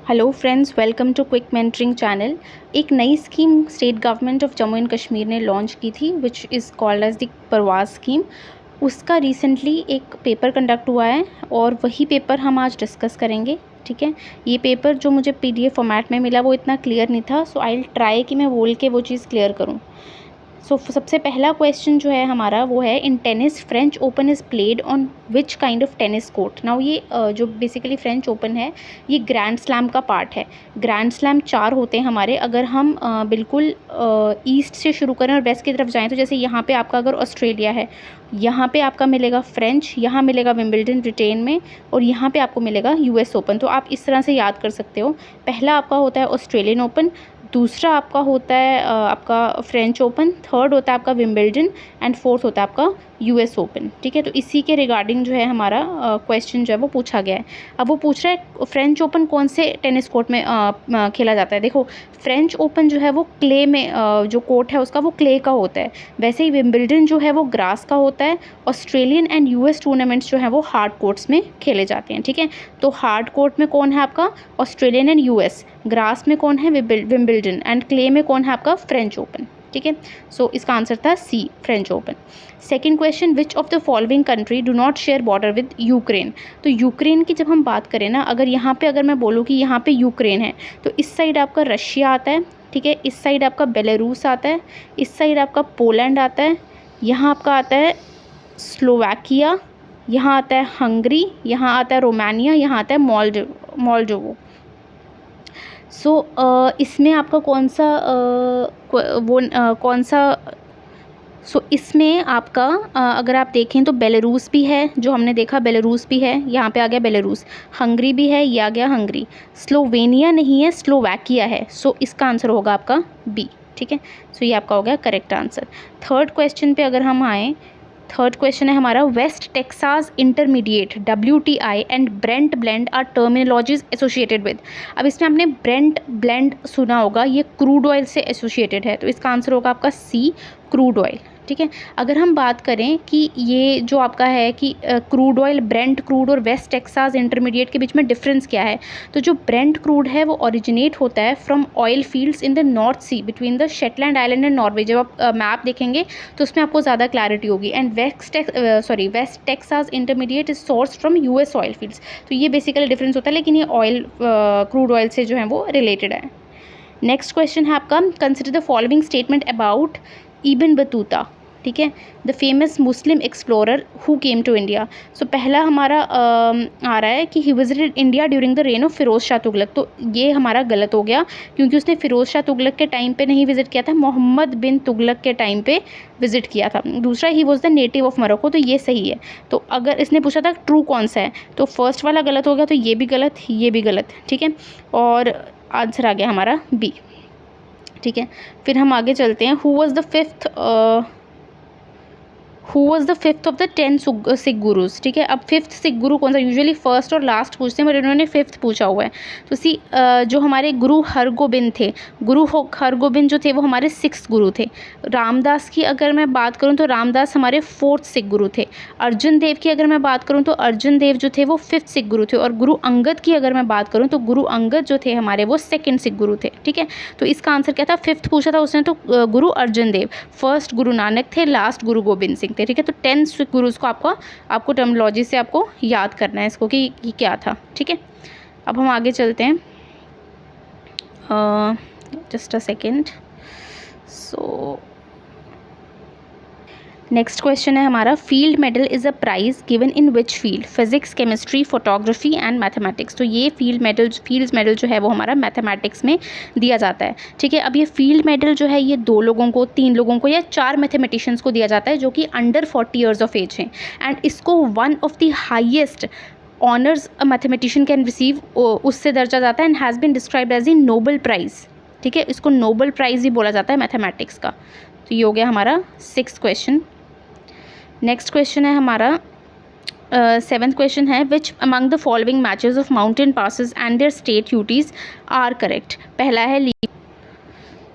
Hello friends, welcome to quick mentoring channel. एक नई scheme state government of Jammu and Kashmir ने launch की थी which is called as the Pravas scheme. उसका recently एक पेपर कंडक्ट हुआ है और वही पेपर हम आज डिस्कस करेंगे। ठीक है, ये पेपर जो मुझे पीडीएफ फॉर्मेट में मिला वो इतना क्लियर नहीं था, सो आई विल ट्राई कि मैं बोल के वो चीज़ क्लियर करूँ। सबसे पहला क्वेश्चन जो है हमारा वो है, in tennis French open is played on which kind of tennis court. Now ये जो बेसिकली फ्रेंच ओपन है ये ग्रैंड स्लैम का पार्ट है। ग्रैंड स्लैम 4 होते हैं हमारे। अगर हम बिल्कुल ईस्ट से शुरू करें और वेस्ट की तरफ जाएँ तो जैसे यहाँ पे आपका अगर ऑस्ट्रेलिया है, यहाँ पे आपका मिलेगा फ्रेंच, यहाँ मिलेगा विंबलडन ब्रिटेन में, और यहाँ पे आपको मिलेगा यूएस ओपन। तो आप इस तरह से याद कर सकते हो। पहला आपका होता है ऑस्ट्रेलियन ओपन, दूसरा आपका होता है आपका फ्रेंच ओपन, थर्ड होता है आपका विंबलडन एंड फोर्थ होता है आपका यूएस ओपन। ठीक है, तो इसी के रिगार्डिंग जो है हमारा क्वेश्चन जो है वो पूछा गया है। अब वो पूछ रहा है फ्रेंच ओपन कौन से टेनिस कोर्ट में खेला जाता है। देखो, फ्रेंच ओपन जो है वो क्ले में जो कोर्ट है उसका वो क्ले का होता है। वैसे ही विंबलडन जो है वो ग्रास का होता है। ऑस्ट्रेलियन एंड यूएस टूर्नामेंट्स जो है वो हार्ड कोर्ट्स में खेले जाते हैं। ठीक है, तो हार्ड कोर्ट में कौन है आपका ऑस्ट्रेलियन एंड यूएस, ग्रास में कौन है विंबलडन, एंड क्ले में कौन है आपका फ्रेंच ओपन। ठीक है, सो इसका आंसर था C, French open. Second question, which of the following country do not share border with Ukraine. तो यूक्रेन की जब हम बात करें ना, अगर मैं बोलूँ कि यहाँ पे यूक्रेन है तो इस साइड आपका रशिया आता है। ठीक है, इस साइड आपका बेलारूस आता है, इस साइड आपका पोलैंड आता है, यहाँ आपका आता है स्लोवाकिया, यहाँ आता है हंगरी, यहाँ आता है रोमानिया, यहाँ आता है मोल्डोवो। इसमें आपका इसमें आपका अगर आप देखें तो बेलारूस भी है, जो हमने देखा बेलारूस भी है, यहाँ पे आ गया बेलारूस। हंगरी भी है, ये आ गया हंगरी। स्लोवेनिया नहीं है, स्लोवाकिया है। इसका आंसर होगा आपका बी। ठीक है, ये आपका हो गया करेक्ट आंसर। थर्ड क्वेश्चन पे अगर हम आएँ, थर्ड क्वेश्चन है हमारा, West Texas intermediate WTI and Brent blend are terminologies associated with. अब इसमें आपने ब्रेंट ब्लेंड सुना होगा, ये क्रूड ऑयल से एसोसिएटेड है, तो इसका आंसर होगा आपका सी, क्रूड ऑयल। ठीक है, अगर हम बात करें कि ये जो आपका है कि क्रूड ऑयल, ब्रेंट क्रूड और वेस्ट टेक्सास इंटरमीडिएट के बीच में डिफरेंस क्या है, तो जो ब्रेंट क्रूड है वो ओरिजिनेट होता है from oil fields in the North Sea between the Shetland Island and Norway. जब आप मैप देखेंगे तो उसमें आपको ज़्यादा क्लैरिटी होगी। And waste Texas intermediate is source from US oil fields. तो ये बेसिकली डिफरेंस होता है, लेकिन ये ऑयल क्रूड ऑयल से जो है वो रिलेटेड है। नेक्स्ट क्वेश्चन है आपका, consider the following statement about Ibn Battuta. ठीक है, the famous Muslim explorer who came to India. पहला हमारा आ रहा है कि he visited India during the reign of Firoz Shah Tughlaq. तो ये हमारा गलत हो गया, क्योंकि उसने फिरोज शाह तुगलक के टाइम पे नहीं विजिट किया था, मोहम्मद बिन तुगलक के टाइम पे विजिट किया था। दूसरा, he was the native of Morocco, तो ये सही है। तो अगर इसने पूछा था ट्रू कौन सा है, तो फर्स्ट वाला गलत हो गया, तो ये भी गलत, ये भी गलत। ठीक है, और आंसर आ गया हमारा बी। ठीक है, फिर हम आगे चलते हैं। Who was the fifth of the 10 Sikh gurus. ठीक है, अब फिफ्थ सिख गुरु कौन सा, यूजुअली फर्स्ट और लास्ट पूछते हैं, बट इन्होंने फिफ्थ पूछा हुआ है। जो हमारे गुरु हरगोबिंद थे, गुरु हरगोबिंद जो थे वो हमारे 6th गुरु थे। रामदास की अगर मैं बात करूं तो रामदास हमारे 4th सिख गुरु थे। अर्जुन देव की अगर मैं बात करूं तो अर्जुन देव जो थे वो 5th सिख गुरु थे। और गुरु अंगद की अगर मैं बात करूँ तो गुरु अंगद जो थे हमारे वो 2nd सिख गुरु थे। ठीक है, तो इसका आंसर क्या था, फिफ्थ पूछा था उसने तो गुरु अर्जुन देव, फर्स्ट गुरु नानक थे, लास्ट गुरु गोबिंद सिंह थे। ठीक है, तो 10 सिख गुरुज को आपको टर्मिनोलॉजी से आपको याद करना है इसको कि ये क्या था। ठीक है, अब हम आगे चलते हैं। Just a second. Next question है हमारा, field medal is a price given in which field, physics, chemistry, photography and mathematics. तो ये फील्ड मेडल जो है वो हमारा मैथमेटिक्स में दिया जाता है। ठीक है, अब ये फील्ड मेडल जो है ये 2 लोगों को, 3 लोगों को या 4 मैथमेटिशियंस को दिया जाता है जो कि अंडर 40 ईयर्स ऑफ एज हैं। एंड इसको one of the highest honours a mathematician can receive, उससे दर्जा जाता है, and has been described as a Nobel Prize. ठीक है, इसको नोबल प्राइज़ ही बोला जाता है मैथमेटिक्स का। तो ये हो गया हमारा 6th क्वेश्चन। नेक्स्ट क्वेश्चन है हमारा 7th क्वेश्चन है, which among the following matches of mountain passes and their state UTs are correct. पहला है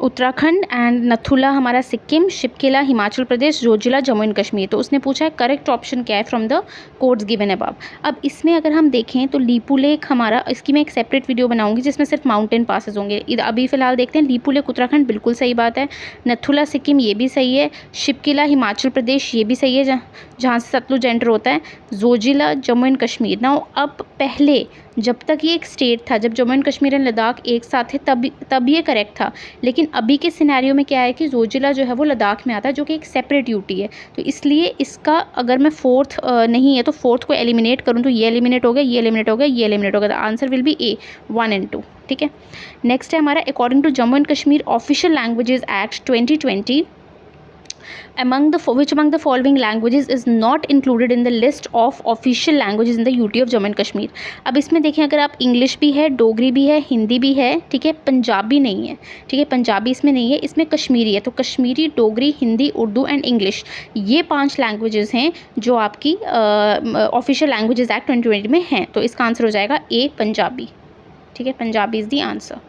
उत्तराखंड एंड नथुला हमारा सिक्किम, शिपकिला हिमाचल प्रदेश, जोजिला जम्मू एंड कश्मीर। तो उसने पूछा है करेक्ट ऑप्शन क्या है from the codes given above. अब इसमें अगर हम देखें तो लिपुलेख हमारा, इसकी मैं एक सेपरेट वीडियो बनाऊंगी जिसमें सिर्फ माउंटेन पासेस होंगे। अभी फिलहाल देखते हैं लिपुलेख उत्तराखंड, बिल्कुल सही बात है। नथुला सिक्किम, ये भी सही है। शिपकिला हिमाचल प्रदेश, ये भी सही है, जहाँ से सतलुज एंटर होता है। जोजिला जम्मू एंड कश्मीर। नाउ अब पहले जब तक ये एक स्टेट था, जब जम्मू एंड कश्मीर एंड लद्दाख एक साथ थे, तब ये करेक्ट था। लेकिन अभी के सिनेरियो में क्या है कि जोजिला जो है वो लद्दाख में आता है, जो कि एक सेपरेट यूटी है। तो इसलिए इसका अगर मैं फोर्थ नहीं है तो फोर्थ को एलिमिनेट करूँ तो ये एलिमिनेट हो गया, ये एलिमिनेट हो गया, ये एलिमिनेट हो गया। The answer will be A 1 and 2। ठीक है, नेक्स्ट है हमारा according to Jammu and Kashmir official languages act 2020 which among the following languages is not included in the list of official languages in the UT of Jammu and Kashmir। अब इसमें देखें, अगर आप English भी है, डोगरी भी है, हिंदी भी है, ठीक है, पंजाबी नहीं है, ठीक है, पंजाबी इसमें नहीं है, इसमें कश्मीरी है। तो कश्मीरी, डोगरी, हिंदी, उर्दू एंड इंग्लिश, ये 5 लैंग्वेजेस हैं जो आपकी ऑफिशियल लैंग्वेजेस एक्ट 2020 में हैं। तो इसका आंसर हो जाएगा ए पंजाबी। ठीक है, Punjabi is the answer.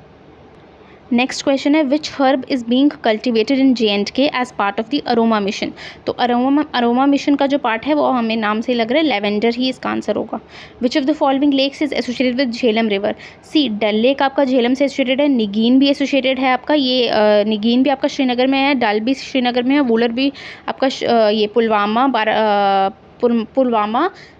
Next question है which herb is being cultivated in JNK as part of the aroma mission. तो अरोमा मिशन का जो पार्ट है वो हमें नाम से लग रहा है लेवेंडर ही इसका आंसर होगा। Which of the following lakes is associated with Jhelum river. C, Dal lake आपका झेलम से एसोसिएटेड है, निगीन भी एसोसिएटेड है आपका, ये निगीन भी आपका श्रीनगर में है, डल भी श्रीनगर में है, वुलर भी आपका ये पुलवामा,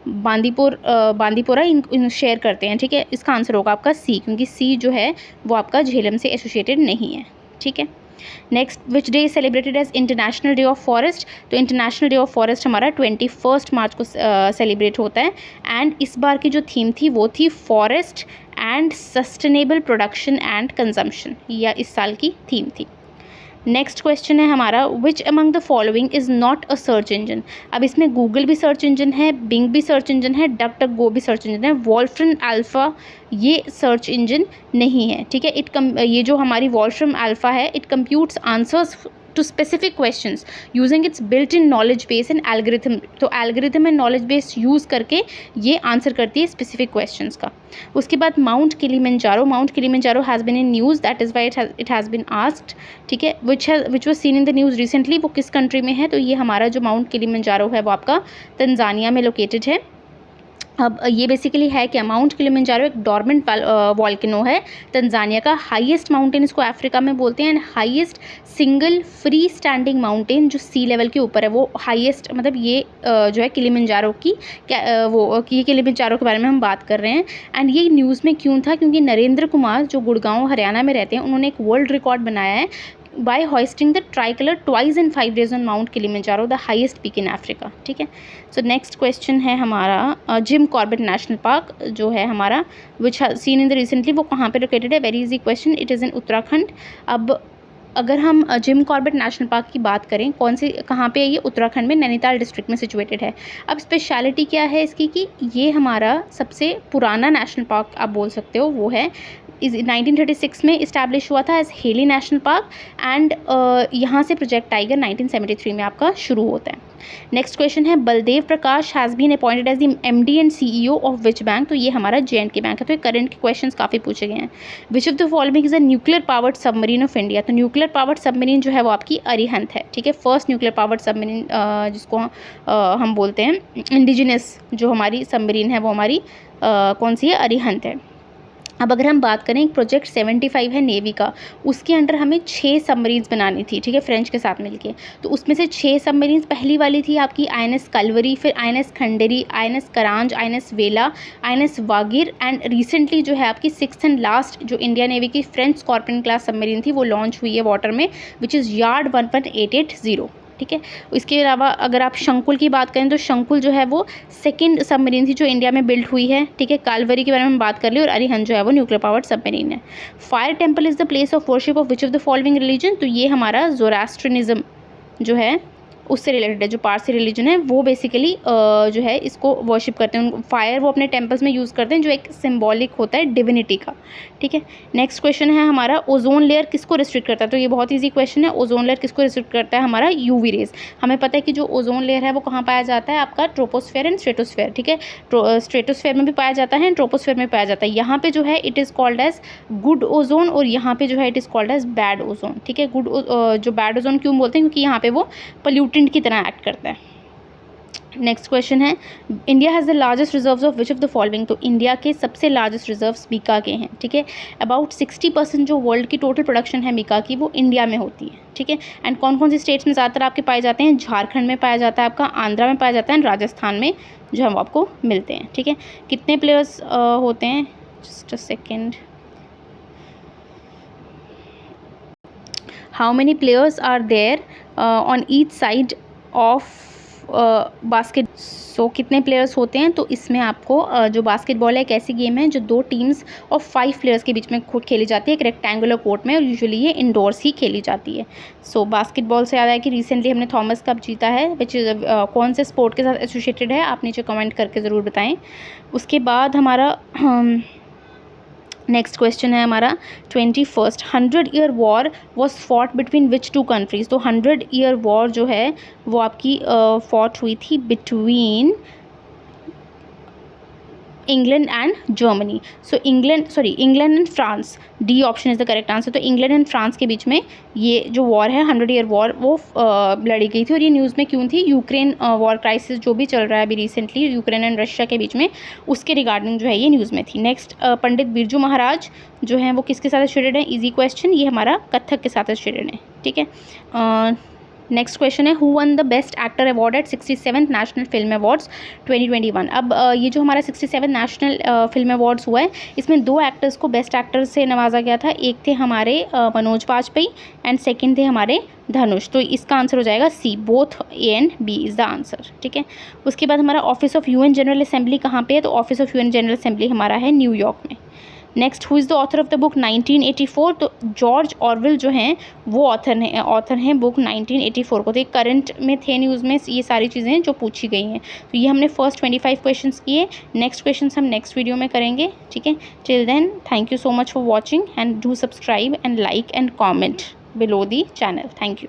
बांदीपुरा इन शेयर करते हैं। ठीक है, इसका आंसर होगा आपका सी, क्योंकि सी जो है वो आपका झेलम से एसोसिएटेड नहीं है। ठीक है, next which day celebrated as International Day of Forest. तो इंटरनेशनल डे ऑफ फॉरेस्ट हमारा 21 मार्च को सेलिब्रेट होता है। एंड इस बार की जो थीम थी वो थी forest and sustainable production and consumption, या इस साल की थीम थी। नेक्स्ट क्वेश्चन है हमारा which among the following is not a search engine. अब इसमें गूगल भी सर्च इंजन है, बिंग भी सर्च इंजन है, डक-डक-गो भी सर्च इंजन है, वॉल्फ्रम अल्फ़ा ये सर्च इंजन नहीं है। ठीक है, ये जो हमारी वॉल्फ्रम अल्फ़ा है, it computes answers to specific questions using its built in knowledge base and algorithm. तो algorithm and knowledge base use करके ये आंसर करती है स्पेसिफिक क्वेश्चंस का। उसके बाद Mount Kilimanjaro has been in news, that is why it has been asked. ठीक है, which was seen in the news recently, वो किस कंट्री में है। तो ये हमारा जो माउंट किलिमंजारो है वो आपका तंजानिया में लोकेटेड है। अब ये बेसिकली है क्या, माउंट किलिमंजारो एक डॉर्मेंट वॉल्केनो है, तंजानिया का हाईएस्ट माउंटेन इसको अफ्रीका में बोलते हैं, and highest single free standing mountain जो सी लेवल के ऊपर है, वो हाईएस्ट, मतलब ये जो है किलिमंजारो की ये किलिमंजारो के बारे में हम बात कर रहे हैं। एंड ये न्यूज़ में क्यों था, क्योंकि नरेंद्र कुमार जो गुड़गांव हरियाणा में रहते हैं, उन्होंने एक वर्ल्ड रिकॉर्ड बनाया है by hoisting the tricolor twice in 5 days on Mount Kilimanjaro, the highest peak in Africa। ठीक है, सो नेक्स्ट क्वेश्चन है हमारा जिम कॉर्बेट नेशनल पार्क जो है हमारा विच सीन इन द रिसेंटली, वो कहाँ पे लोकेटेड है। Very easy question, it is in Uttarakhand. अब अगर हम जिम कॉर्बेट नेशनल पार्क की बात करें, कहाँ पे है ये, उत्तराखंड में नैनीताल डिस्ट्रिक्ट में सिचुएटेड है। अब स्पेशलिटी क्या है इसकी कि ये हमारा सबसे पुराना नेशनल पार्क आप बोल सकते हो, वो है 1936 में इस्टेब्लिश हुआ था as Hailey National Park, and यहाँ से प्रोजेक्ट टाइगर 1973 में आपका शुरू होता है। नेक्स्ट क्वेश्चन है Baldev Prakash has been appointed as the MD and CEO of which bank. तो ये हमारा JNK बैंक है। तो ये करंट के क्वेश्चंस काफ़ी पूछे गए हैं। विच of the following is a nuclear powered submarine of India. तो न्यूक्लियर पावर्ड सबमरीन जो है वो आपकी अरिहंत है। ठीक है, फर्स्ट न्यूक्लियर पावर्ड सबमरीन जिसको हम बोलते हैं इंडिजिनस जो हमारी सबमरीन है वो हमारी कौन सी है, अरिहंत है। अब अगर हम बात करें प्रोजेक्ट 75 है नेवी का, उसके अंडर हमें 6 सबमरीन्स बनानी थी। ठीक है, फ्रेंच के साथ मिलके। तो उसमें से 6 सबमरीन्स, पहली वाली थी आपकी INS कलवरी, फिर INS खंडेरी, INS करांज, INS वेला, INS वागिर, एंड रिसेंटली जो है आपकी 6th एंड लास्ट जो इंडिया नेवी की फ्रेंच स्कॉर्पियन क्लास सबमरीन थी वो लॉन्च हुई है वाटर में, विच इज़ यार्ड 11880। ठीक है, इसके अलावा अगर आप शंकुल की बात करें तो शंकुल जो है वो सेकंड सबमरीन थी जो इंडिया में बिल्ड हुई है। ठीक है, कालवरी के बारे में हम बात कर ली, और अरिहंत जो है वो न्यूक्लियर पावर्ड सबमरीन है। Fire temple is the place of worship of which of the following religion. तो ये हमारा ज़ोरास्ट्रिनिज्म जो है उससे रिलेटेड है, जो पारसी रिलीजन है वो बेसिकली जो है इसको वर्शिप करते हैं। फायर वो अपने टेम्पल्स में यूज़ करते हैं, जो एक सिम्बॉलिक होता है डिविनिटी का। ठीक है, नेक्स्ट क्वेश्चन है हमारा, ओजोन लेयर किसको रिस्ट्रिक्ट करता है? तो ये बहुत ईजी क्वेश्चन है, ओजोन लेयर किसको रिस्ट्रिक्ट करता है? हमारा यूवी रेज। हमें पता है कि जो ओजोन लेयर है वो कहाँ पाया जाता है? आपका ट्रोपोस्फेयर एंड स्ट्रेटोस्फेयर। ठीक है, स्ट्रेटोस्फेयर में भी पाया जाता है, ट्रोपोस्फेयर में पाया जाता है। यहाँ पे जो है it is called as good ozone, और यहाँ पे जो है it is called as bad ozone. ठीक है, गुड जो बैड ओजोन क्यों बोलते हैं? क्योंकि यहाँ पे वो पोल्यूटेंट की तरह एक्ट करता है। नेक्स्ट क्वेश्चन है, India has the largest reserves of which of the following? तो इंडिया के सबसे लार्जेस्ट रिजर्व्स बीका के हैं। ठीक है, अबाउट 60% जो वर्ल्ड की टोटल प्रोडक्शन है बीका की वो इंडिया में होती है। ठीक है, एंड कौन कौन सी स्टेट्स में ज़्यादातर आपके पाए जाते हैं? झारखंड में पाया जाता है आपका, आंध्रा में पाया जाता है, एंड राजस्थान में जो हम आपको मिलते हैं। ठीक है, कितने प्लेयर्स होते हैं? Just a second, how many players are there on each side of basket? So कितने प्लेयर्स होते हैं? तो इसमें आपको जो बास्केटबॉल है एक ऐसी गेम है जो 2 टीम्स और 5 प्लेयर्स के बीच में खुद खेली जाती है एक रेक्टेंगुलर कोर्ट में, और यूजुअली ये इंडोर्स ही खेली जाती है। सो बास्केटबॉल से याद है कि रिसेंटली हमने थॉमस कप जीता है, विच कौन से स्पोर्ट के साथ एसोसिएटेड है? आप नीचे कमेंट करके ज़रूर बताएं। उसके बाद हमारा नेक्स्ट क्वेश्चन है हमारा 21st, 100 year war was fought between which 2 countries? तो 100 ईयर वॉर जो है वो आपकी फॉट हुई थी between England and Germany. So England and France, D option is the correct answer. तो इंग्लैंड एंड फ्रांस के बीच में ये जो वॉर है 100 ईयर वॉर वो लड़ी गई थी। और ये न्यूज़ में क्यों थी? यूक्रेन वॉर क्राइसिस जो भी चल रहा है अभी रिसेंटली यूक्रेन एंड रशिया के बीच में, उसके रिगार्डिंग जो है ये न्यूज़ में थी। नेक्स्ट, पंडित बिरजू महाराज जो हैं वो किसके साथ एसोसिएटेड है? इजी क्वेश्चन, ये हमारा कथक के साथ एसोसिएटेड है। ठीक है, नेक्स्ट क्वेश्चन है, who one the best actor award eight 67th national film awards 2021? अब ये जो हमारा 67 नेशनल फिल्म अवार्ड्स हुआ है इसमें 2 एक्टर्स को बेस्ट एक्टर से नवाजा गया था। एक थे हमारे मनोज बाजपेयी एंड सेकंड थे हमारे धनुष। तो इसका आंसर हो जाएगा C, both A and B is the answer. ठीक है, उसके बाद हमारा office of UN general assembly कहाँ पे है? तो office of UN general assembly हमारा है न्यूयॉर्क में। Next, who is the author of the book 1984? तो जॉर्ज ऑरवेल जो हैं वो ऑथर हैं बुक 1984 को। तो ये करंट में थे न्यूज़ में ये सारी चीज़ें जो पूछी गई हैं। तो ये हमने फर्स्ट 25 क्वेश्चंस किए, नेक्स्ट क्वेश्चंस हम नेक्स्ट वीडियो में करेंगे। ठीक है, till then thank you so much for watching and do subscribe and like and comment below the channel. Thank you.